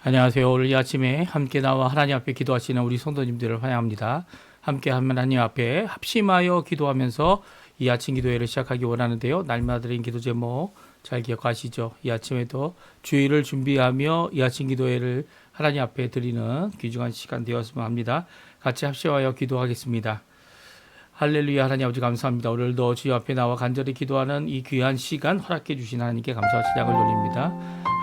안녕하세요. 오늘 이 아침에 함께 나와 하나님 앞에 기도하시는 우리 성도님들을 환영합니다. 함께 하나님 앞에 합심하여 기도하면서 이 아침 기도회를 시작하기 원하는데요. 날마다 드린 기도 제목 잘 기억하시죠? 이 아침에도 주일을 준비하며 이 아침 기도회를 하나님 앞에 드리는 귀중한 시간 되었으면 합니다. 같이 합심하여 기도하겠습니다. 할렐루야. 하나님 아버지 감사합니다. 오늘도 주여 앞에 나와 간절히 기도하는 이 귀한 시간 허락해 주신 하나님께 감사와 찬양을 돌립니다.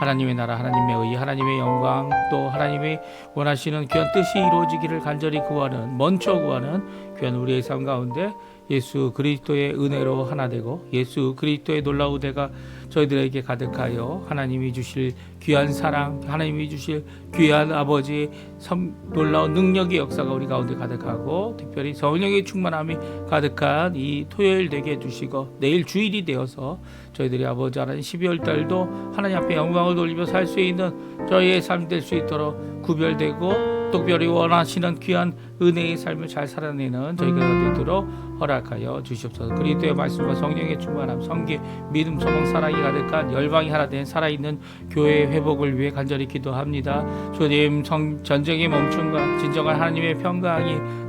하나님의 나라, 하나님의 의, 하나님의 영광, 또 하나님의 원하시는 귀한 뜻이 이루어지기를 간절히 구하는, 먼저 구하는 귀한 우리의 삶 가운데 예수 그리스도의 은혜로 하나 되고 예수 그리스도의 놀라운 은혜가 저희들에게 가득하여 하나님이 주실 귀한 사랑, 하나님이 주실 귀한 아버지 놀라운 능력의 역사가 우리 가운데 가득하고 특별히 성령의 충만함이 가득한 이 토요일 되게 해주시고 내일 주일이 되어서 저희들이 아버지 하나님 12월 달도 하나님 앞에 영광을 돌리며 살 수 있는 저희의 삶 될 수 있도록 구별되고 특별히 원하시는 귀한 은혜의 삶을 잘 살아내는 저희가 되도록 허락하여 주시옵소서. 그리스도의 말씀과 성령의 충만함, 성기, 믿음, 소망, 사랑이 가득한 열방이 하나 된 살아있는 교회의 회복을 위해 간절히 기도합니다. 주님, 전쟁의 멈춤과 진정한 하나님의 평강이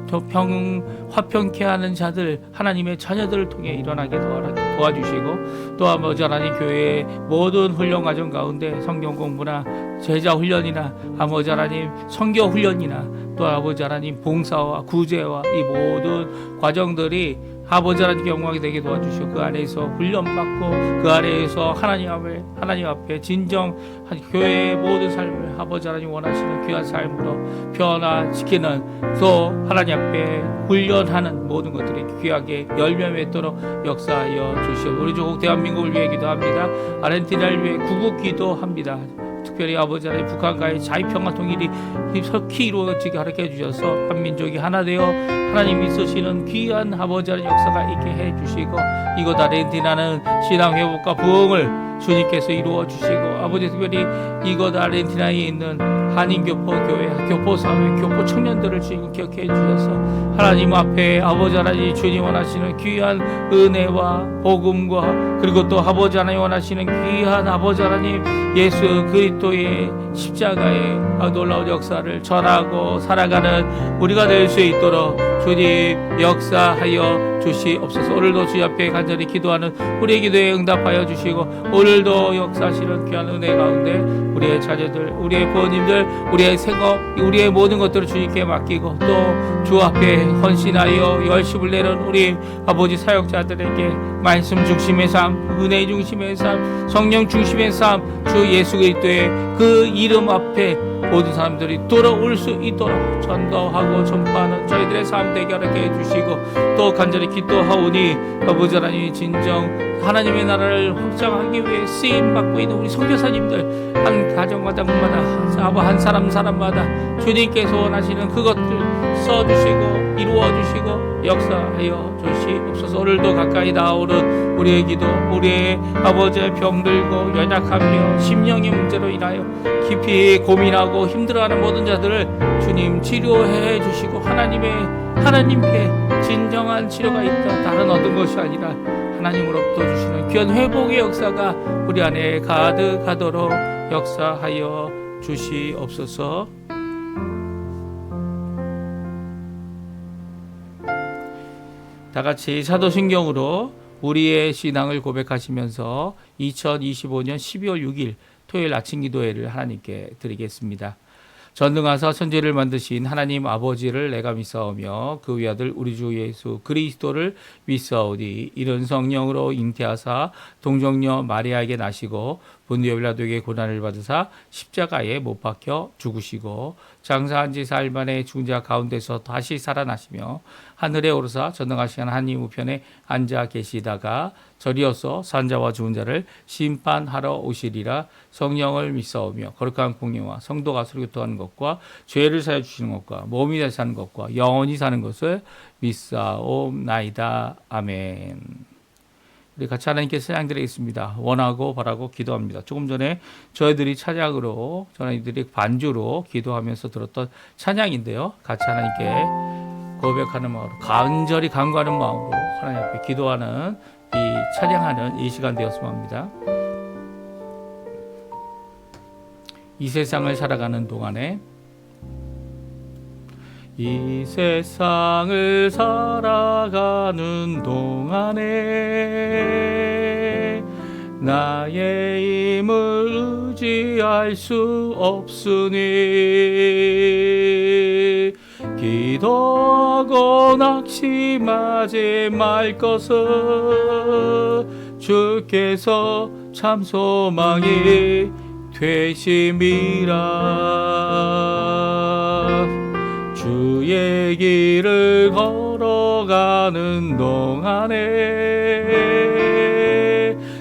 화평케 하는 자들, 하나님의 자녀들을 통해 일어나게 도와주시고 또 아버지 하나님 교회의 모든 훈련 과정 가운데 성경 공부나 제자 훈련이나 아버지 하나님 선교 훈련이나 또 아버지 하나님 봉사와 구제와 이 모든 과정들이 아버지 하나님 영광이 되게 도와주시고 그 안에서 훈련받고 그 안에서 하나님 앞에 진정 교회의 모든 삶을 아버지 하나님 원하시는 귀한 삶으로 변화시키는 또 하나님 앞에 훈련하는 모든 것들이 귀하게 열매 맺도록 역사하여 주시옵소서. 우리 조국 대한민국을 위해 기도합니다. 아르헨티나를 위해 구국 기도합니다. 특별히 아버지 하나님 북한과의 자유평화 통일이 속히 이루어지게 허락해 주셔서 한민족이 하나 되어 하나님이 쓰시는 귀한 아버지 하나님 역사가 있게 해 주시고 이곳 아르헨티나는 신앙 회복과 부흥을 주님께서 이루어 주시고 아버지 특별히 이곳 아르헨티나에 있는 한인교포교회, 교포사회, 교포 청년들을 주님 기억해 주셔서 하나님 앞에 아버지 하나님 주님 원하시는 귀한 은혜와 복음과 그리고 또 아버지 하나님 원하시는 귀한 아버지 하나님 예수 그리스도의 십자가의 놀라운 역사를 전하고 살아가는 우리가 될 수 있도록 주님 역사하여 주시옵소서. 오늘도 주 앞에 간절히 기도하는 우리의 기도에 응답하여 주시고 오늘도 역사하시는 귀한 은혜 가운데 우리의 자녀들, 우리의 부모님들, 우리의 생업, 우리의 모든 것들을 주님께 맡기고 또 주 앞에 헌신하여 열심을 내는 우리 아버지 사역자들에게 말씀 중심의 삶, 은혜 중심의 삶, 성령 중심의 삶, 주 예수 그리스도의 그 이름 앞에 모든 사람들이 돌아올 수 있도록 전도하고 전파하는 저희들의 삶 되게 하게 해주시고 또 간절히 기도하오니 아버지 하나님 진정 하나님의 나라를 확장하기 위해 쓰임받고 있는 우리 선교사님들 한 가정마다 한 사람마다 주님께서 원하시는 그것들 써주시고 이루어주시고 역사하여 주시옵소서. 오늘도 가까이 나오는 우리의 기도, 우리의 아버지의 병들고 연약하며 심령의 문제로 인하여 깊이 고민하고 힘들어하는 모든 자들을 주님 치료해 주시고 하나님께 진정한 치료가 있다. 다른 어떤 것이 아니라 하나님으로부터 주시는 귀한 회복의 역사가 우리 안에 가득하도록 역사하여 주시옵소서. 다 같이 사도신경으로 우리의 신앙을 고백하시면서 2025년 12월 6일 토요일 아침 기도회를 하나님께 드리겠습니다. 전능하사 천지를 만드신 하나님 아버지를 내가 믿사오며 그 위아들 우리 주 예수 그리스도를 믿사오니 이른 성령으로 잉태하사 동정녀 마리아에게 나시고 본디오 빌라도에게 고난을 받으사 십자가에 못 박혀 죽으시고 장사한 지 사흘 만에 죽은 자 가운데서 다시 살아나시며 하늘에 오르사 전능하신 하나님 우편에 앉아 계시다가 저리어서 산자와 죽은 자를 심판하러 오시리라. 성령을 믿사오며 거룩한 공예와 성도가 설교하는 것과 죄를 사해 주시는 것과 몸이 다시 사는 것과 영원히 사는 것을 믿사옵나이다. 아멘. 우리 같이 하나님께 찬양드리겠습니다. 원하고 바라고 기도합니다. 조금 전에 저희들이 찬양으로 저희들이 반주로 기도하면서 들었던 찬양인데요. 같이 하나님께 고백하는 마음으로 간절히 간구하는 마음으로 하나님 앞에 기도하는 찬양하는 이 시간 되었으면 합니다. 이 세상을 살아가는 동안에 이 세상을 살아가는 동안에 나의 힘을 의지할 수 없으니 기도하고 낙심하지 말 것은 주께서 참 소망이 되심이라. 주의 길을 걸어가는 동안에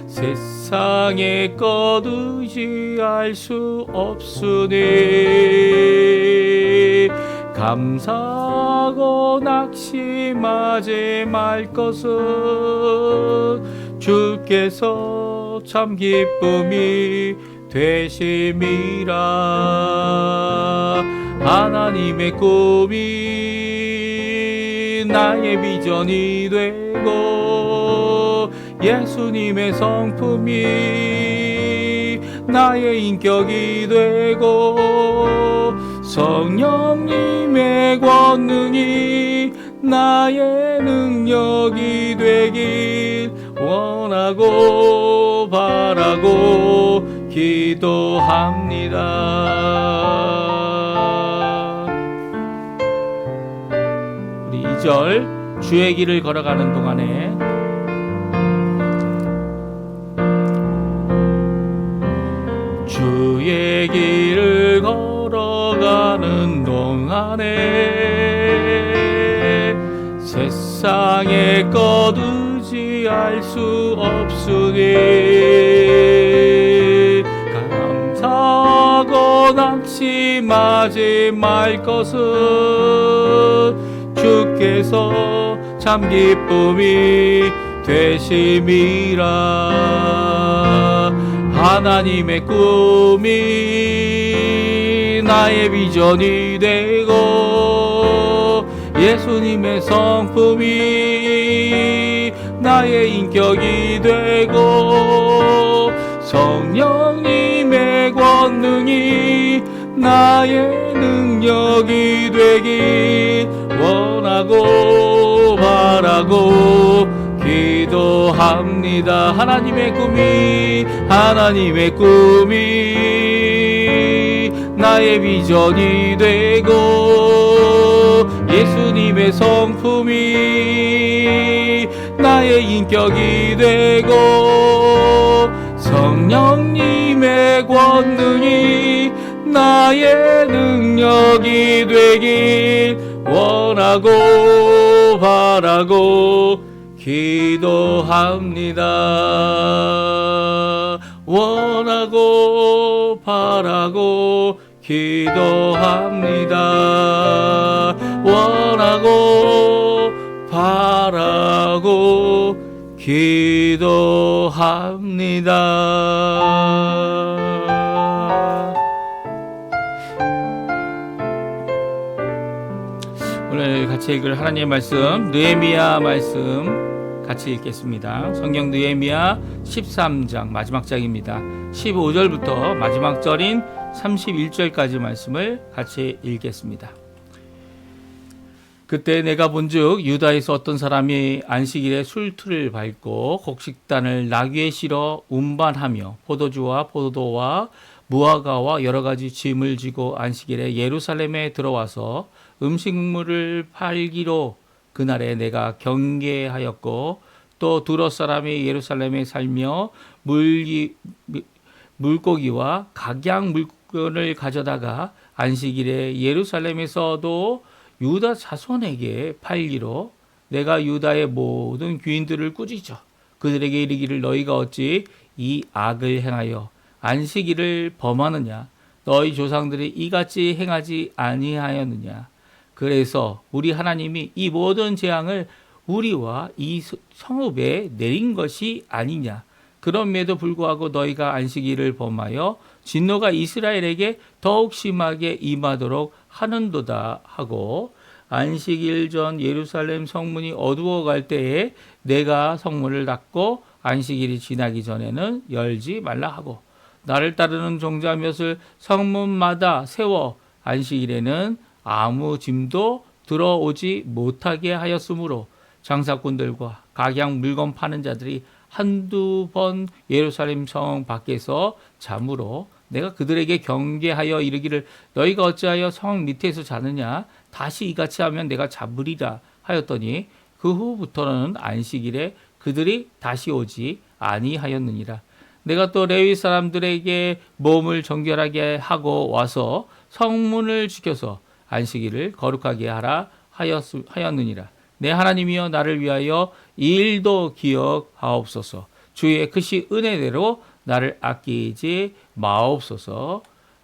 세상의 것 의지할 수 없으니 감사하고 낙심하지 말 것은 주께서 참 기쁨이 되심이라. 하나님의 꿈이 나의 비전이 되고 예수님의 성품이 나의 인격이 되고 성령님의 권능이 나의 능력이 되길 원하고 바라고 기도합니다. 우리 2절 주의 길을 걸어가는 동안에 주의 길을 걸어가는 동안에 세상의 것 의지할 수 없으니 감사하고 낙심하지 말 것은 주께서 참 기쁨이 되심이라. 하나님의 꿈이 나의 비전이 되고 예수님의 성품이 나의 인격이 되고 성령님의 권능이 나의 능력이 되길 원하고 바라고 기도합니다. 하나님의 꿈이 나의 비전이 되고 예수님의 성품이 나의 인격이 되고 성령님의 권능이 나의 능력이 되길 원하고 바라고 기도합니다. 원하고 바라고 기도합니다. 원하고 바라고 기도합니다. 오늘 같이 읽을 하나님의 말씀 느헤미야 말씀 같이 읽겠습니다. 성경 느헤미야 13장 마지막 장입니다. 15절부터 마지막 절인 31절까지 말씀을 같이 읽겠습니다. 그때 내가 본즉 유다에서 어떤 사람이 안식일에 술틀을 밟고 곡식단을 나귀에 실어 운반하며 포도주와 포도와 무화과와 여러 가지 짐을 지고 안식일에 예루살렘에 들어와서 음식물을 팔기로 그날에 내가 경계하였고 또 두롯 사람이 예루살렘에 살며 물고기와 각양 물건을 가져다가 안식일에 예루살렘에서도 유다 자손에게 팔기로 내가 유다의 모든 귀인들을 꾸짖어 그들에게 이르기를 너희가 어찌 이 악을 행하여 안식일을 범하느냐 너희 조상들이 이같이 행하지 아니하였느냐 그래서 우리 하나님이 이 모든 재앙을 우리와 이 성읍에 내린 것이 아니냐 그럼에도 불구하고 너희가 안식일을 범하여 진노가 이스라엘에게 더욱 심하게 임하도록 하는도다 하고 안식일 전 예루살렘 성문이 어두워갈 때에 내가 성문을 닫고 안식일이 지나기 전에는 열지 말라 하고 나를 따르는 종자 몇을 성문마다 세워 안식일에는 아무 짐도 들어오지 못하게 하였으므로 장사꾼들과 각양 물건 파는 자들이 한두 번 예루살렘 성 밖에서 잠으로 내가 그들에게 경계하여 이르기를 너희가 어찌하여 성 밑에서 자느냐 다시 이같이 하면 내가 잡으리라 하였더니 그 후부터는 안식일에 그들이 다시 오지 아니하였느니라. 내가 또 레위 사람들에게 몸을 정결하게 하고 와서 성문을 지켜서 안식일을 거룩하게 하라 하였느니라. 내 하나님이여 나를 위하여 이 일도 기억하옵소서. 주의 크신 은혜대로 나를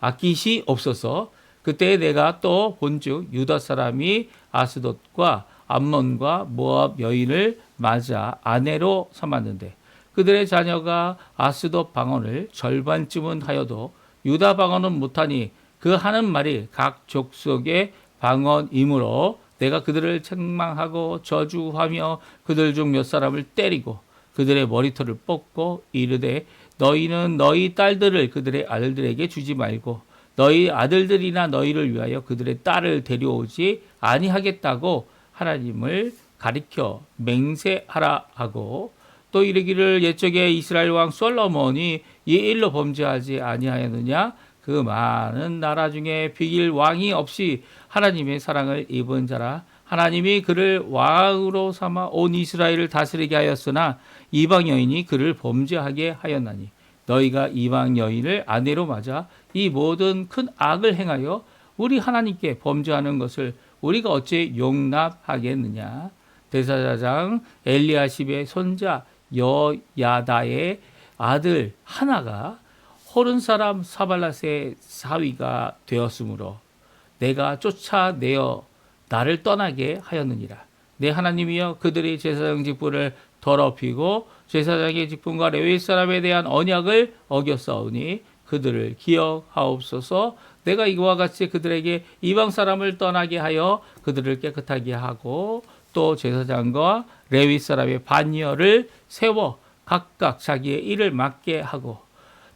아끼시옵소서. 그때 내가 또 본즉 유다 사람이 아스돗과 암몬과 모압 여인을 맞아 아내로 삼았는데 그들의 자녀가 아스돗 방언을 절반쯤은 하여도 유다 방언은 못하니 그 하는 말이 각 족속의 방언이므로 내가 그들을 책망하고 저주하며 그들 중 몇 사람을 때리고 그들의 머리털을 뽑고 이르되 너희는 너희 딸들을 그들의 아들들에게 주지 말고 너희 아들들이나 너희를 위하여 그들의 딸을 데려오지 아니하겠다고 하나님을 가리켜 맹세하라 하고 또 이르기를 옛적에 이스라엘 왕 솔로몬이 이 일로 범죄하지 아니하였느냐 그 많은 나라 중에 비길 왕이 없이 하나님의 사랑을 입은 자라 하나님이 그를 왕으로 삼아 온 이스라엘을 다스리게 하였으나 이방 여인이 그를 범죄하게 하였나니 너희가 이방 여인을 아내로 맞아 이 모든 큰 악을 행하여 우리 하나님께 범죄하는 것을 우리가 어찌 용납하겠느냐. 대사자장 엘리야십의 손자 여야다의 아들 하나가 호른 사람 사발랏의 사위가 되었으므로 내가 쫓아내어 나를 떠나게 하였느니라. 내 하나님이여 그들이 제사장 직분을 더럽히고 제사장의 직분과 레위 사람에 대한 언약을 어겼사오니 그들을 기억하옵소서. 내가 이와 같이 그들에게 이방 사람을 떠나게 하여 그들을 깨끗하게 하고 또 제사장과 레위 사람의 반열을 세워 각각 자기의 일을 맡게 하고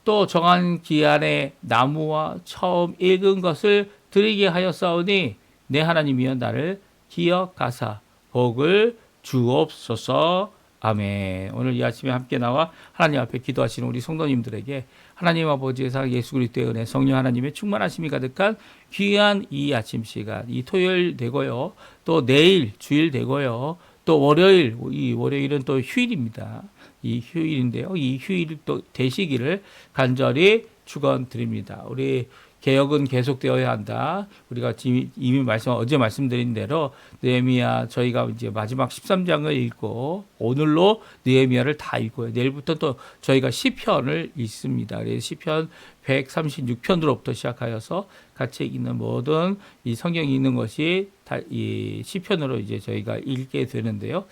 또 정한 기한에 나무와 처음 익은 것을 드리게 하였사오니 내 하나님이여 나를 기억하사 복을 주옵소서. 아멘. 오늘 이 아침에 함께 나와 하나님 앞에 기도하시는 우리 성도님들에게 하나님 아버지의 사랑 예수 그리스도의 은혜 성령 하나님의 충만하심이 가득한 귀한 이 아침 시간 이 토요일 되고요. 또 내일 주일 되고요. 또 월요일 이 월요일은 또 휴일입니다. 이 휴일인데요. 이 휴일 또 되시기를 간절히 축원드립니다. 우리 개혁은 계속되어야 한다. 우리가 이미 어제 말씀드린 대로 느헤미야 저희가 이제 마지막 13장을 읽고 오늘로 느헤미야를 다 읽고요. 내일부터 또 저희가 시편을 읽습니다. 그래서 시편 136편으로부터 시작하여서 같이 읽는 모든 이 성경이 있는 것이 다 이 시편으로 이제 저희가 읽게 되는데요.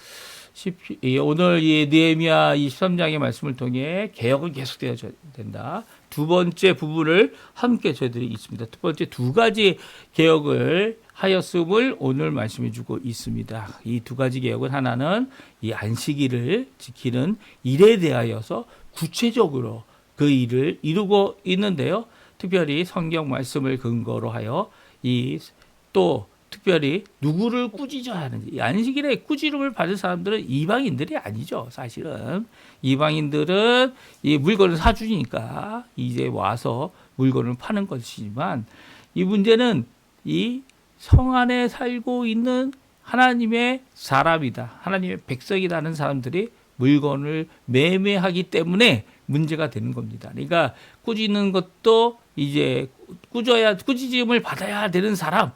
오늘 이 느헤미야 23장의 말씀을 통해 개혁은 계속되어야 된다. 두 번째 부분을 함께 저희들이 있습니다. 두 번째 두 가지 개혁을 하였음을 오늘 말씀해 주고 있습니다. 이 두 가지 개혁은 하나는 이 안식일을 지키는 일에 대하여서 구체적으로 그 일을 이루고 있는데요. 특별히 성경 말씀을 근거로 하여 또 특별히 누구를 꾸짖어야 하는지 이 안식일에 꾸지름을 받을 사람들은 이방인들이 아니죠. 사실은 이방인들은 이 물건을 사주니까 이제 와서 물건을 파는 것이지만 이 문제는 이 성 안에 살고 있는 하나님의 사람이다. 하나님의 백성이라는 사람들이 물건을 매매하기 때문에 문제가 되는 겁니다. 그러니까 꾸짖는 것도 이제 꾸짖음을 받아야 되는 사람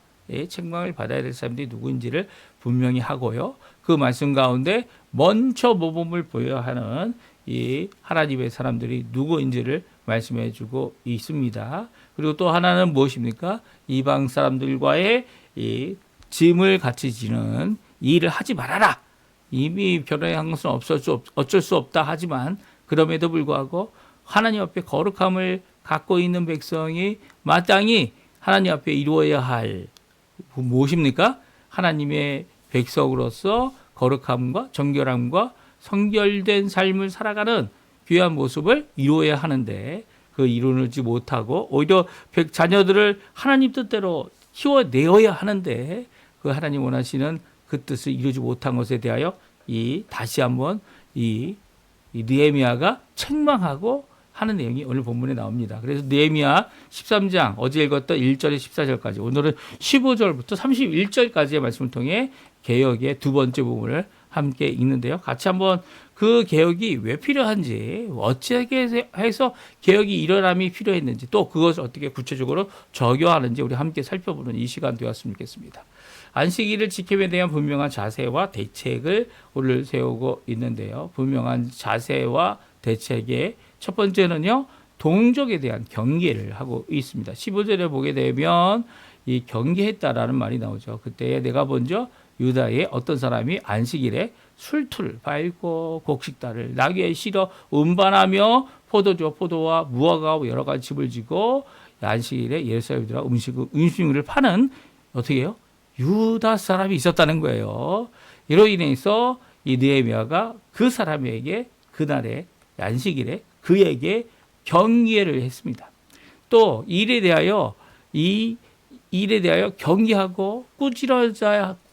책망을 받아야 될 사람들이 누구인지를 분명히 하고요. 그 말씀 가운데 먼저 모범을 보여야 하는 이 하나님의 사람들이 누구인지를 말씀해 주고 있습니다. 그리고 또 하나는 무엇입니까? 이방 사람들과의 이 짐을 같이 지는 일을 하지 말아라. 이미 변화한 것은 어쩔 수 없다 하지만 그럼에도 불구하고 하나님 앞에 거룩함을 갖고 있는 백성이 마땅히 하나님 앞에 이루어야 할 무엇입니까? 하나님의 백성으로서 거룩함과 정결함과 성결된 삶을 살아가는 귀한 모습을 이루어야 하는데 그 이루지 못하고 오히려 자녀들을 하나님 뜻대로 키워내어야 하는데 그 하나님 원하시는 그 뜻을 이루지 못한 것에 대하여 다시 한번 이 느헤미야가 책망하고 하는 내용이 오늘 본문에 나옵니다. 그래서 느헤미야 13장 어제 읽었던 1절에 14절까지 오늘은 15절부터 31절까지의 말씀을 통해 개혁의 두 번째 부분을 함께 읽는데요. 같이 한번 그 개혁이 왜 필요한지 어떻게 해서 개혁이 일어남이 필요했는지 또 그것을 어떻게 구체적으로 적용하는지 우리 함께 살펴보는 이 시간 되었으면 좋겠습니다. 안식일을 지킴에 대한 분명한 자세와 대책을 오늘 세우고 있는데요. 분명한 자세와 대책의 첫 번째는요. 동족에 대한 경계를 하고 있습니다. 15절에 보게 되면 이 경계했다라는 말이 나오죠. 그때 내가 먼저 유다의 어떤 사람이 안식일에 술틀을 밟고 곡식달을 나귀에 실어 운반하며 포도주 포도와 무화과 여러 가지 집을 지고 안식일에 예루살렘들아 음식을 파는 어떻게 해요? 유다 사람이 있었다는 거예요. 이로 인해서 이 느헤미야가 그 사람에게 그날의 안식일에 그에게 경계를 했습니다. 또 이 일에 대하여 경계하고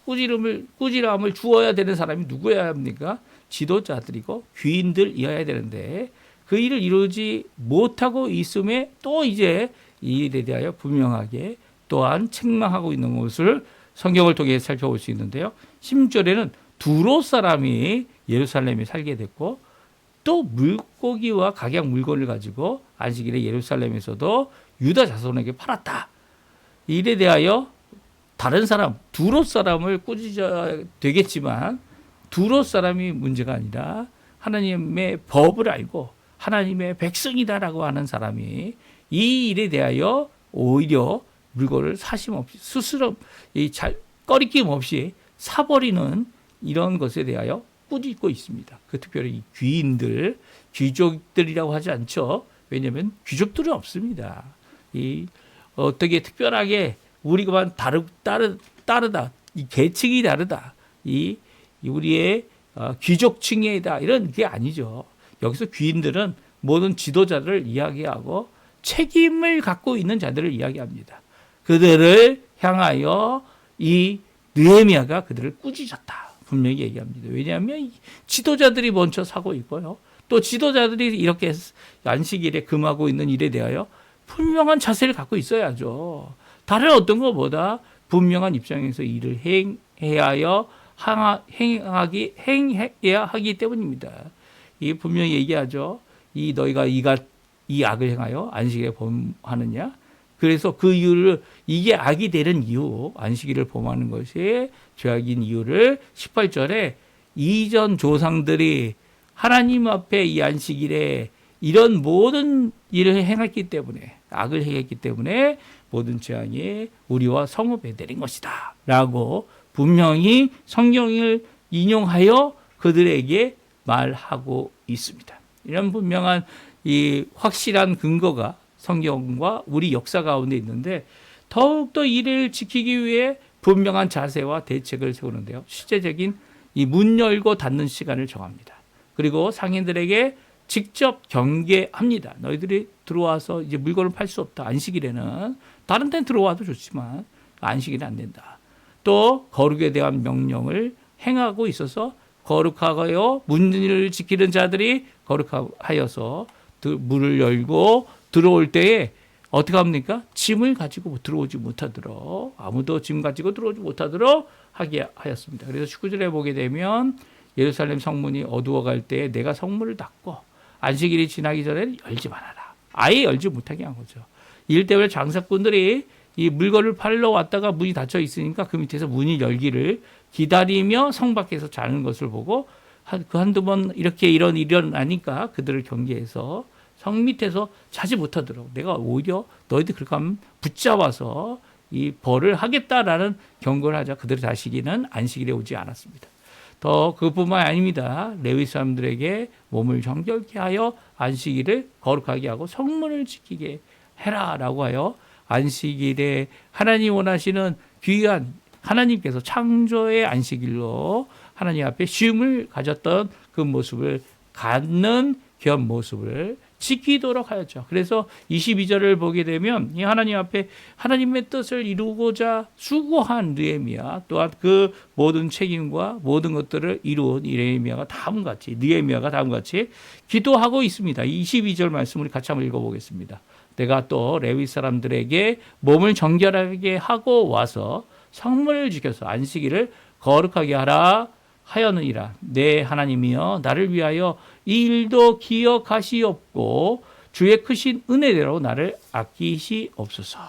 꾸지람을 주어야 되는 사람이 누구여야 합니까? 지도자들이고 귀인들이어야 되는데 그 일을 이루지 못하고 있음에 또 이제 이 일에 대하여 분명하게 또한 책망하고 있는 것을 성경을 통해 살펴볼 수 있는데요. 16절에는 두로 사람이 예루살렘에 살게 됐고 또 물고기와 각양 물건을 가지고 안식일에 예루살렘에서도 유다 자손에게 팔았다. 이 일에 대하여 다른 사람, 두로 사람을 꾸짖어야 되겠지만 두로 사람이 문제가 아니라 하나님의 법을 알고 하나님의 백성이다라고 하는 사람이 이 일에 대하여 오히려 물건을 사심 없이 스스로 꺼리낌 없이 사버리는 이런 것에 대하여 꾸짖고 있습니다. 그 특별히 귀인들, 귀족들이라고 하지 않죠. 왜냐하면 귀족들은 없습니다. 어떻게 특별하게 우리가만 다르다. 이 계층이 다르다. 우리의 귀족층이다. 이런 게 아니죠. 여기서 귀인들은 모든 지도자를 이야기하고 책임을 갖고 있는 자들을 이야기합니다. 그들을 향하여 이 느헤미야가 그들을 꾸짖었다. 분명히 얘기합니다. 왜냐하면 지도자들이 먼저 사고 있고요. 또 지도자들이 이렇게 안식일에 금하고 있는 일에 대하여 분명한 자세를 갖고 있어야죠. 다른 어떤 것보다 분명한 입장에서 일을 행해야 하기 때문입니다. 이 분명히 얘기하죠. 너희가 이 악을 행하여 안식일에 범하느냐? 그래서 그 이유를 이게 악이 되는 이유, 안식일을 범하는 것이 죄악인 이유를 18절에 이전 조상들이 하나님 앞에 이 안식일에 이런 모든 일을 행했기 때문에 악을 행했기 때문에 모든 재앙이 우리와 성읍에 내린 것이다 라고 분명히 성경을 인용하여 그들에게 말하고 있습니다. 이런 분명한 이 확실한 근거가 성경과 우리 역사 가운데 있는데 더욱더 이를 지키기 위해 분명한 자세와 대책을 세우는데요. 실제적인 이 문 열고 닫는 시간을 정합니다. 그리고 상인들에게 직접 경계합니다. 너희들이 들어와서 이제 물건을 팔 수 없다. 안식일에는 다른 데는 들어와도 좋지만 안식일은 안 된다. 또 거룩에 대한 명령을 행하고 있어서 거룩하여 문을 지키는 자들이 거룩하여서 문을 열고 들어올 때에 어떻게 합니까? 짐을 가지고 들어오지 못하도록 아무도 짐 가지고 들어오지 못하도록 하게 하였습니다. 그래서 19절에 보게 되면 예루살렘 성문이 어두워갈 때에 내가 성문을 닫고 안식일이 지나기 전에 열지 말아라. 아예 열지 못하게 한 거죠. 일 때문에 장사꾼들이 이 물건을 팔러 왔다가 문이 닫혀 있으니까 그 밑에서 문이 열기를 기다리며 성 밖에서 자는 것을 보고 한두 번 이렇게 일어나니까 그들을 경계해서 성 밑에서 자지 못하도록 내가 오히려 너희들 그렇게 하면 붙잡아서 이 벌을 하겠다라는 경고를 하자 그들의 자식이는 안식일에 오지 않았습니다. 더 그뿐만 아닙니다. 레위 사람들에게 몸을 정결케 하여 안식일을 거룩하게 하고 성문을 지키게 해라라고 하여 안식일에 하나님 원하시는 귀한 하나님께서 창조의 안식일로 하나님 앞에 쉼을 가졌던 그 모습을 갖는 귀한 모습을 지키도록 하였죠. 그래서 22절을 보게 되면 이 하나님 앞에 하나님의 뜻을 이루고자 수고한 느헤미야, 또한 그 모든 책임과 모든 것들을 이룬 느헤미야가 다음과 같이 기도하고 있습니다. 22절 말씀 우리 같이 한번 읽어보겠습니다. 내가 또 레위 사람들에게 몸을 정결하게 하고 와서 성문을 지켜서 안식일을 거룩하게 하라 하였느니라. 내 하나님이여 나를 위하여 이 일도 기억하시옵고 주의 크신 은혜대로 나를 아끼시옵소서.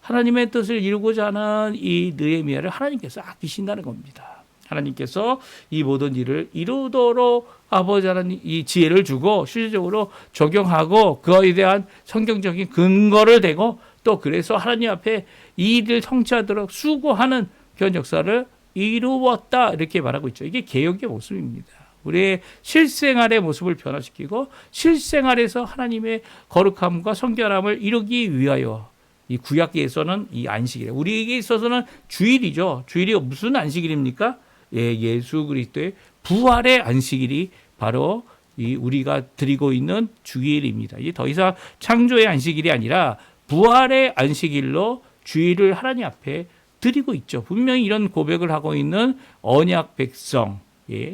하나님의 뜻을 이루고자 하는 이 느헤미야를 하나님께서 아끼신다는 겁니다. 하나님께서 이 모든 일을 이루도록 아버지 하나님 이 지혜를 주고 실질적으로 적용하고 그에 대한 성경적인 근거를 대고 또 그래서 하나님 앞에 이 일을 성취하도록 수고하는 그런 역사를 이루었다 이렇게 말하고 있죠. 이게 개혁의 모습입니다. 우리의 실생활의 모습을 변화시키고 실생활에서 하나님의 거룩함과 성결함을 이루기 위하여 이 구약에서는 이 안식일, 우리에게 있어서는 주일이죠. 주일이 무슨 안식일입니까? 예수 그리스도의 부활의 안식일이 바로 이 우리가 드리고 있는 주일입니다. 이게 더 이상 창조의 안식일이 아니라 부활의 안식일로 주일을 하나님 앞에 드리고 있죠. 분명히 이런 고백을 하고 있는 언약 백성,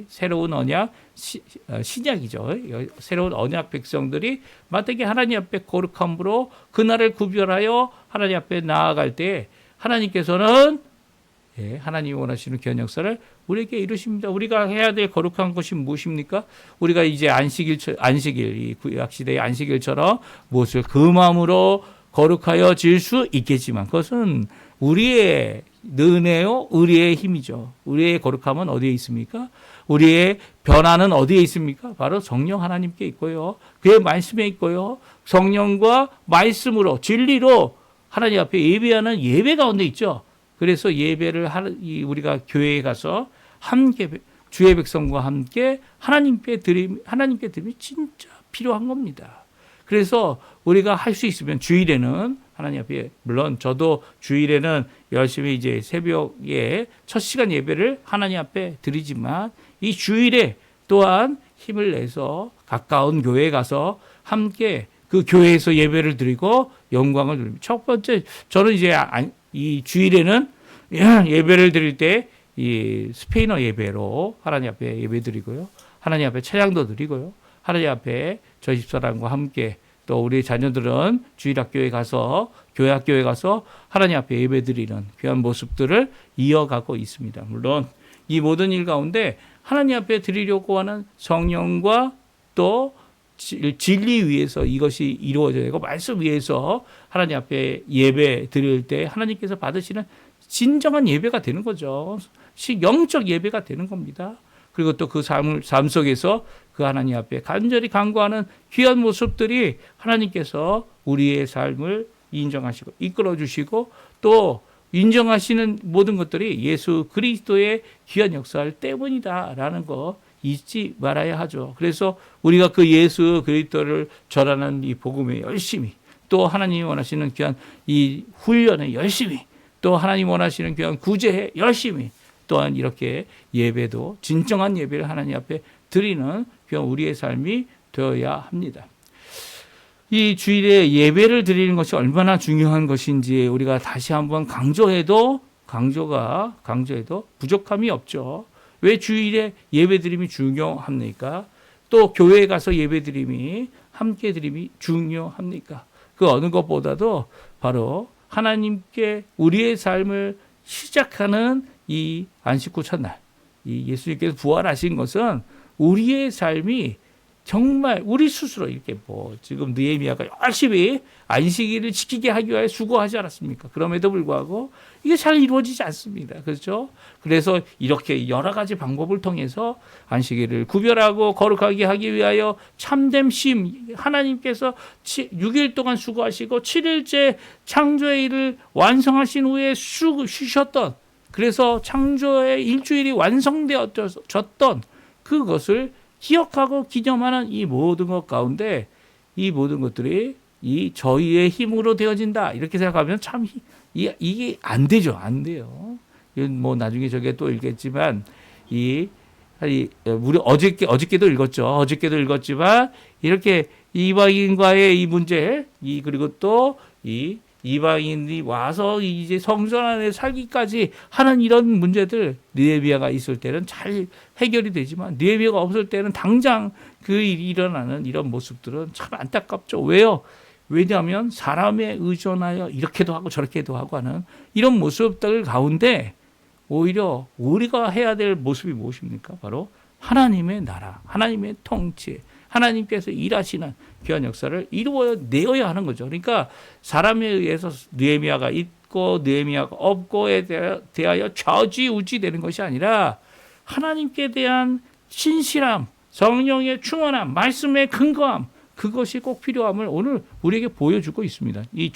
새로운 언약 신약이죠. 새로운 언약 백성들이 마땅히 하나님 앞에 거룩함으로 그날을 구별하여 하나님 앞에 나아갈 때 하나님께서는 하나님이 원하시는 귀한 역사를 우리에게 이루십니다. 우리가 해야 될 거룩한 것이 무엇입니까? 우리가 이제 안식일, 이 구약 시대의 안식일처럼 무엇을 그 마음으로 거룩하여 질 수 있겠지만 그것은 우리의 은혜요, 우리의 힘이죠. 우리의 거룩함은 어디에 있습니까? 우리의 변화는 어디에 있습니까? 바로 성령 하나님께 있고요. 그의 말씀에 있고요. 성령과 말씀으로 진리로 하나님 앞에 예배하는 예배 가운데 있죠. 그래서 예배를 우리가 교회에 가서 함께 주의 백성과 함께 하나님께 드림이 진짜 필요한 겁니다. 그래서 우리가 할 수 있으면 주일에는 하나님 앞에 물론 저도 주일에는 열심히 이제 새벽에 첫 시간 예배를 하나님 앞에 드리지만 이 주일에 또한 힘을 내서 가까운 교회에 가서 함께 그 교회에서 예배를 드리고 영광을 드립니다. 첫 번째 저는 이제 이 주일에는 예배를 드릴 때 이 스페인어 예배로 하나님 앞에 예배 드리고요. 하나님 앞에 찬양도 드리고요. 하나님 앞에 저희 집사람과 함께 또 우리 자녀들은 주일학교에 가서 교회 학교에 가서 하나님 앞에 예배드리는 귀한 모습들을 이어가고 있습니다. 물론 이 모든 일 가운데 하나님 앞에 드리려고 하는 성령과 또 진리 위에서 이것이 이루어져야 되고 말씀 위에서 하나님 앞에 예배 드릴 때 하나님께서 받으시는 진정한 예배가 되는 거죠. 영적 예배가 되는 겁니다. 그리고 또 그 삶 속에서 그 하나님 앞에 간절히 간구하는 귀한 모습들이 하나님께서 우리의 삶을 인정하시고 이끌어 주시고 또 인정하시는 모든 것들이 예수 그리스도의 귀한 역사 때문이다라는 거 잊지 말아야 하죠. 그래서 우리가 그 예수 그리스도를 전하는 이 복음에 열심히 또 하나님이 원하시는 귀한 이 훈련에 열심히 또 하나님 원하시는 귀한 구제에 열심히 또한 이렇게 예배도 진정한 예배를 하나님 앞에 드리는 귀한 우리의 삶이 되어야 합니다. 이 주일에 예배를 드리는 것이 얼마나 중요한 것인지 우리가 다시 한번 강조해도 부족함이 없죠. 왜 주일에 예배 드림이 중요합니까? 또 교회에 가서 예배 드림이 함께 드림이 중요합니까? 그 어느 것보다도 바로 하나님께 우리의 삶을 시작하는 이 안식 후 첫날 이 예수님께서 부활하신 것은 우리의 삶이 정말 우리 스스로 이렇게 지금 느헤미야가 열심히 안식일을 지키게 하기 위해 수고하지 않았습니까? 그럼에도 불구하고 이게 잘 이루어지지 않습니다. 그렇죠? 그래서 이렇게 여러 가지 방법을 통해서 안식일을 구별하고 거룩하게 하기 위하여 참된 쉼 하나님께서 6일 동안 수고하시고 7일째 창조의 일을 완성하신 후에 쉬셨던 그래서 창조의 일주일이 완성되어졌던 그것을 기억하고 기념하는 이 모든 것 가운데 이 모든 것들이 이 저희의 힘으로 되어진다 이렇게 생각하면 참 이게 안 되죠. 안 돼요. 나중에 저게 또 읽겠지만 우리 어저께도 읽었죠. 어저께도 읽었지만 이렇게 이방인과의 이 문제, 그리고 또 이 이방인이 와서 이제 성전 안에 살기까지 하는 이런 문제들 느헤미야가 있을 때는 잘 해결이 되지만 느헤미야가 없을 때는 당장 그 일이 일어나는 이런 모습들은 참 안타깝죠. 왜요? 왜냐하면 사람에 의존하여 이렇게도 하고 저렇게도 하고 하는 이런 모습들 가운데 오히려 우리가 해야 될 모습이 무엇입니까? 바로 하나님의 나라, 하나님의 통치, 하나님께서 일하시는 귀한 역사를 이루어내어야 하는 거죠. 그러니까 사람에 의해서 느헤미야가 있고 느헤미야가 없고에 대하여 좌지우지 되는 것이 아니라 하나님께 대한 신실함, 성령의 충만함, 말씀의 근거함, 그것이 꼭 필요함을 오늘 우리에게 보여주고 있습니다. 이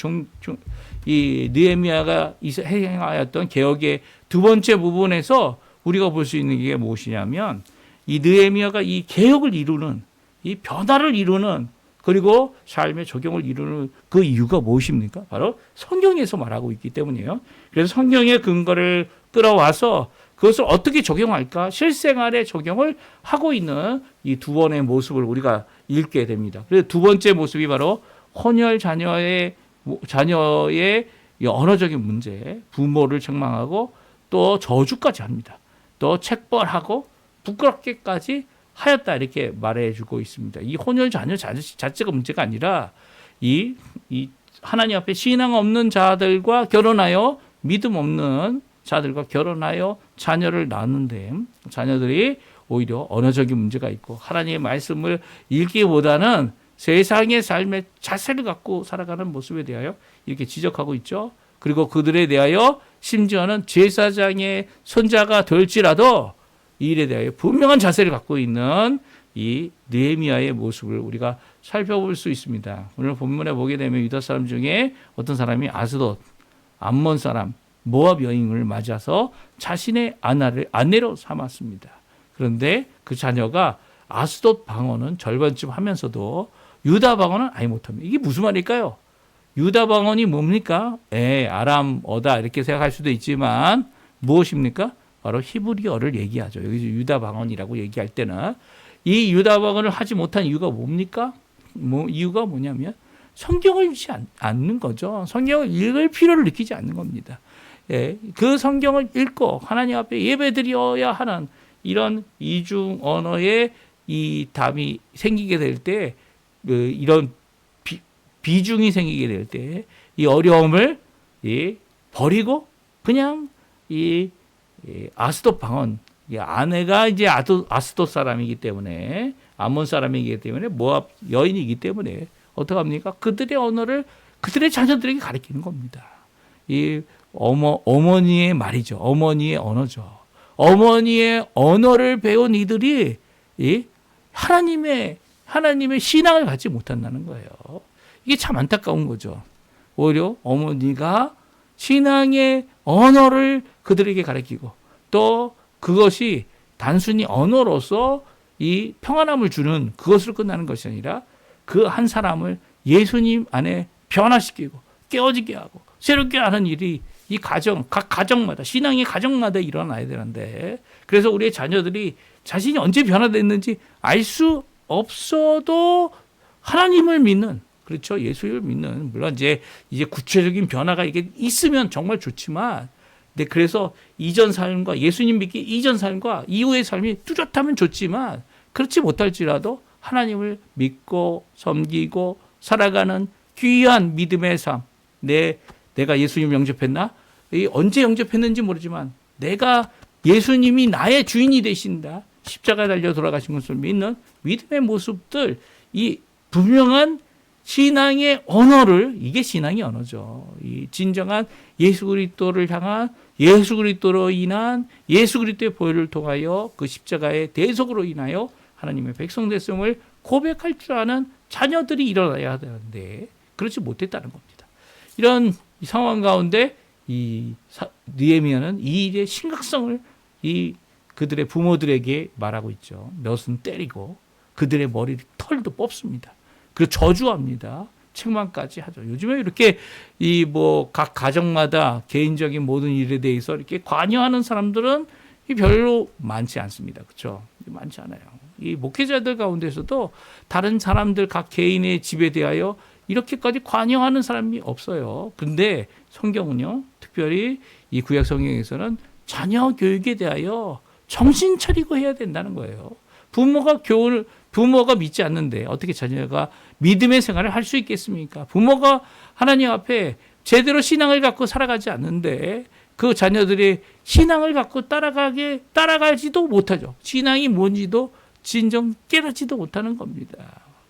느헤미야가 행하였던 개혁의 두 번째 부분에서 우리가 볼 수 있는 게 무엇이냐면 이 느헤미야가 이 개혁을 이루는 이 변화를 이루는 그리고 삶의 적용을 이루는 그 이유가 무엇입니까? 바로 성경에서 말하고 있기 때문이에요. 그래서 성경의 근거를 끌어와서 그것을 어떻게 적용할까? 실생활에 적용을 하고 있는 이 두 번의 모습을 우리가 읽게 됩니다. 그래서 두 번째 모습이 바로 혼혈 자녀의 언어적인 문제, 부모를 책망하고 또 저주까지 합니다. 또 책벌하고 부끄럽게까지 하였다 이렇게 말해주고 있습니다. 이 혼혈 자녀 자체가 문제가 아니라 이 하나님 앞에 신앙 없는 자들과 결혼하여 믿음 없는 자들과 결혼하여 자녀를 낳는데 자녀들이 오히려 언어적인 문제가 있고 하나님의 말씀을 읽기보다는 세상의 삶의 자세를 갖고 살아가는 모습에 대하여 이렇게 지적하고 있죠. 그리고 그들에 대하여 심지어는 제사장의 손자가 될지라도 이 일에 대하여 분명한 자세를 갖고 있는 이 느헤미야의 모습을 우리가 살펴볼 수 있습니다. 오늘 본문에 보게 되면 유다 사람 중에 어떤 사람이 아스돗, 암몬 사람, 모압 여인을 맞아서 자신의 아내로 삼았습니다. 그런데 그 자녀가 아스돗 방언은 절반쯤 하면서도 유다 방언은 아예 못합니다. 이게 무슨 말일까요? 유다 방언이 뭡니까? 아람어다 이렇게 생각할 수도 있지만 무엇입니까? 바로 히브리어를 얘기하죠. 여기서 유다 방언이라고 얘기할 때는 이 유다 방언을 하지 못한 이유가 뭡니까? 이유가 뭐냐면 성경을 읽지 않는 거죠. 성경을 읽을 필요를 느끼지 않는 겁니다. 그 성경을 읽고 하나님 앞에 예배드려야 하는 이런 이중 언어의 이 답이 생기게 될 때, 이런 비중이 생기게 될 때, 이 어려움을 버리고 그냥 이 아스돗 방언, 아내가 이제 아스돗 사람이기 때문에, 암몬 사람이기 때문에, 모압 여인이기 때문에 어떻게 합니까? 그들의 언어를 그들의 자녀들에게 가르치는 겁니다. 이 어머니의 말이죠. 어머니의 언어죠. 어머니의 언어를 배운 이들이 하나님의 신앙을 갖지 못한다는 거예요. 이게 참 안타까운 거죠. 오히려 어머니가 신앙의 언어를 그들에게 가르치고 또 그것이 단순히 언어로서 이 평안함을 주는 그것으로 끝나는 것이 아니라 그 한 사람을 예수님 안에 변화시키고 깨어지게 하고 새롭게 하는 일이 이 각 가정마다, 신앙의 가정마다 일어나야 되는데, 그래서 우리의 자녀들이 자신이 언제 변화됐는지 알 수 없어도 하나님을 믿는, 그렇죠. 예수를 믿는, 물론 이제 구체적인 변화가 이게 있으면 정말 좋지만, 근데 그래서 이전 삶과 예수님 믿기 이전 삶과 이후의 삶이 뚜렷하면 좋지만, 그렇지 못할지라도 하나님을 믿고 섬기고 살아가는 귀한 믿음의 삶, 내가 예수님 영접했나? 언제 영접했는지 모르지만 내가 예수님이 나의 주인이 되신다. 십자가에 달려 돌아가신 것을 믿는 믿음의 모습들, 이 분명한 신앙의 언어를, 이게 신앙의 언어죠. 이 진정한 예수 그리스도를 향한, 예수 그리스도로 인한, 예수 그리스도의 보혈을 통하여 그 십자가의 대속으로 인하여 하나님의 백성 됐음을 고백할 줄 아는 자녀들이 일어나야 되는데 그렇지 못했다는 겁니다. 이런 상황 가운데 이 느헤미야는 이 일의 심각성을 그들의 부모들에게 말하고 있죠. 몇은 때리고 그들의 머리 털도 뽑습니다. 그리고 저주합니다. 책망까지 하죠. 요즘에 이렇게 각 가정마다 개인적인 모든 일에 대해서 이렇게 관여하는 사람들은 별로 많지 않습니다. 그렇죠? 많지 않아요. 이 목회자들 가운데서도 다른 사람들 각 개인의 집에 대하여 이렇게까지 관여하는 사람이 없어요. 근데 성경은요, 특별히 이 구약 성경에서는 자녀 교육에 대하여 정신 차리고 해야 된다는 거예요. 부모가 믿지 않는데 어떻게 자녀가 믿음의 생활을 할 수 있겠습니까? 부모가 하나님 앞에 제대로 신앙을 갖고 살아가지 않는데 그 자녀들이 신앙을 갖고 따라가지도 못하죠. 신앙이 뭔지도 진정 깨닫지도 못하는 겁니다.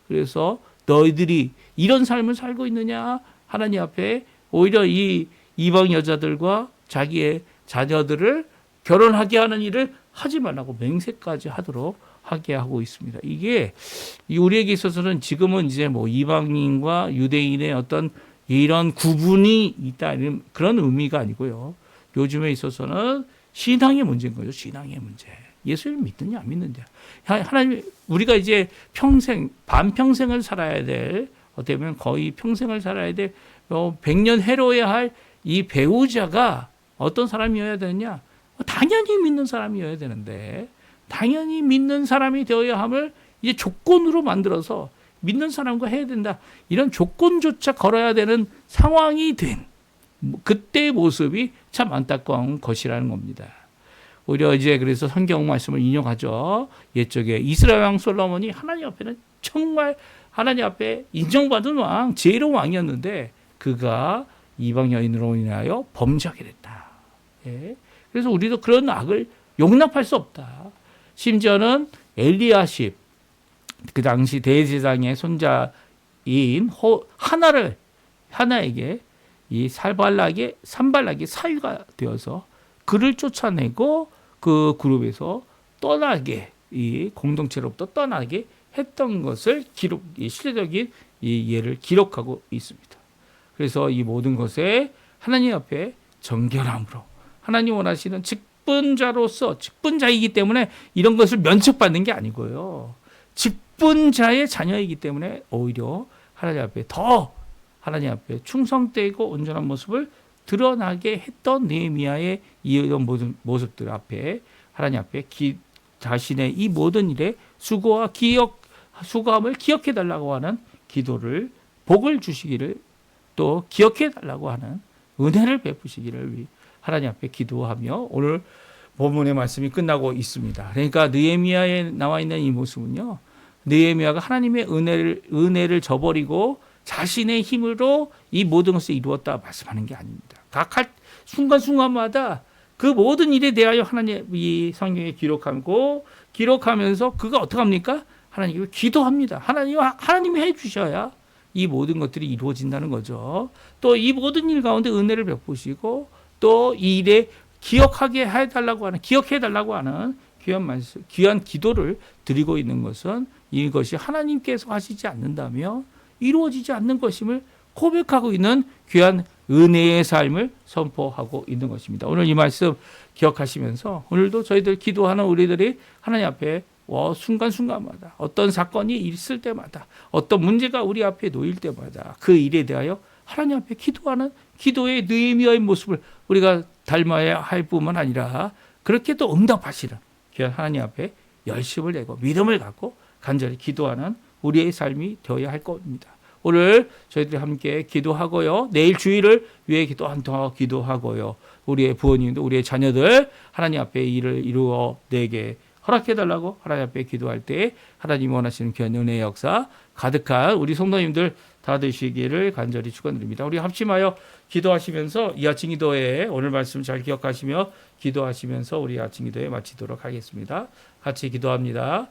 그래서 너희들이 이런 삶을 살고 있느냐? 하나님 앞에 오히려 이 이방 여자들과 자기의 자녀들을 결혼하게 하는 일을 하지 말라고 맹세까지 하도록 하게 하고 있습니다. 이게 우리에게 있어서는 지금은 이제 뭐 이방인과 유대인의 어떤 이런 구분이 있다 이런 그런 의미가 아니고요. 요즘에 있어서는 신앙의 문제인 거죠. 신앙의 문제. 예수를 믿느냐 안 믿느냐. 하나님 우리가 이제 평생 반평생을 살아야 될 어떻게 보면 거의 평생을 살아야 될 100년 해로해야 할 이 배우자가 어떤 사람이어야 되느냐. 당연히 믿는 사람이어야 되는데 당연히 믿는 사람이 되어야 함을 이제 조건으로 만들어서 믿는 사람과 해야 된다. 이런 조건조차 걸어야 되는 상황이 된 그때의 모습이 참 안타까운 것이라는 겁니다. 오히려 이제 그래서 성경 말씀을 인용하죠. 옛적에 이스라엘 왕 솔로몬이 하나님 앞에는 정말 하나님 앞에 인정받은 왕, 제일의 왕이었는데 그가 이방 여인으로 인하여 범죄하게 됐다. 예. 그래서 우리도 그런 악을 용납할 수 없다. 심지어는 엘리야십, 그 당시 대제사장의 손자인 하나에게 이 산발락이 사위가 되어서 그를 쫓아내고 그 그룹에서 떠나게 이 공동체로부터 떠나게 했던 것을 실제적인 이 예를 기록하고 있습니다. 그래서 이 모든 것에 하나님 앞에 정결함으로 하나님 원하시는 직분자이기 때문에 이런 것을 면책받는 게 아니고요. 직분자의 자녀이기 때문에 오히려 하나님 앞에 충성되고 온전한 모습을 드러나게 했던 느헤미야의 이런 모든 모습들 앞에 하나님 앞에 자신의 이 모든 일에 수고함을 기억해 달라고 하는 기도를 복을 주시기를 또 기억해 달라고 하는 은혜를 베푸시기를 하나님 앞에 기도하며 오늘 본문의 말씀이 끝나고 있습니다. 그러니까 느헤미야에 나와 있는 이 모습은요. 느헤미야가 하나님의 은혜를 저버리고 자신의 힘으로 이 모든 것을 이루었다 말씀하는 게 아닙니다. 각 순간순간마다 그 모든 일에 대하여 하나님 이 성경에 기록하면서 그가 어떻게 합니까? 하나님께 기도합니다. 하나님이 해 주셔야 이 모든 것들이 이루어진다는 거죠. 또 이 모든 일 가운데 은혜를 베푸시고 또 이 일에 기억해 달라고 하는 귀한 기도를 드리고 있는 것은 이것이 하나님께서 하시지 않는다면 이루어지지 않는 것임을 고백하고 있는 귀한 은혜의 삶을 선포하고 있는 것입니다. 오늘 이 말씀 기억하시면서 오늘도 저희들 기도하는 우리들이 하나님 앞에 순간순간마다 어떤 사건이 있을 때마다 어떤 문제가 우리 앞에 놓일 때마다 그 일에 대하여 하나님 앞에 기도하는 기도의 느헤미야의 모습을 우리가 닮아야 할 뿐만 아니라 그렇게 또 응답하시는 귀한 하나님 앞에 열심을 내고 믿음을 갖고 간절히 기도하는 우리의 삶이 되어야 할 겁니다. 오늘 저희들이 함께 기도하고요. 내일 주일을 위해 기도하고요. 우리의 부모님도 우리의 자녀들 하나님 앞에 일을 이루어내게 허락해달라고 하나님 앞에 기도할 때 하나님이 원하시는 귀한 은혜의 역사 가득한 우리 성도님들 다 되시기를 간절히 축원드립니다. 우리 합심하여 기도하시면서 이 아침 기도회 오늘 말씀 잘 기억하시며 기도하시면서 우리 아침 기도회 마치도록 하겠습니다. 같이 기도합니다.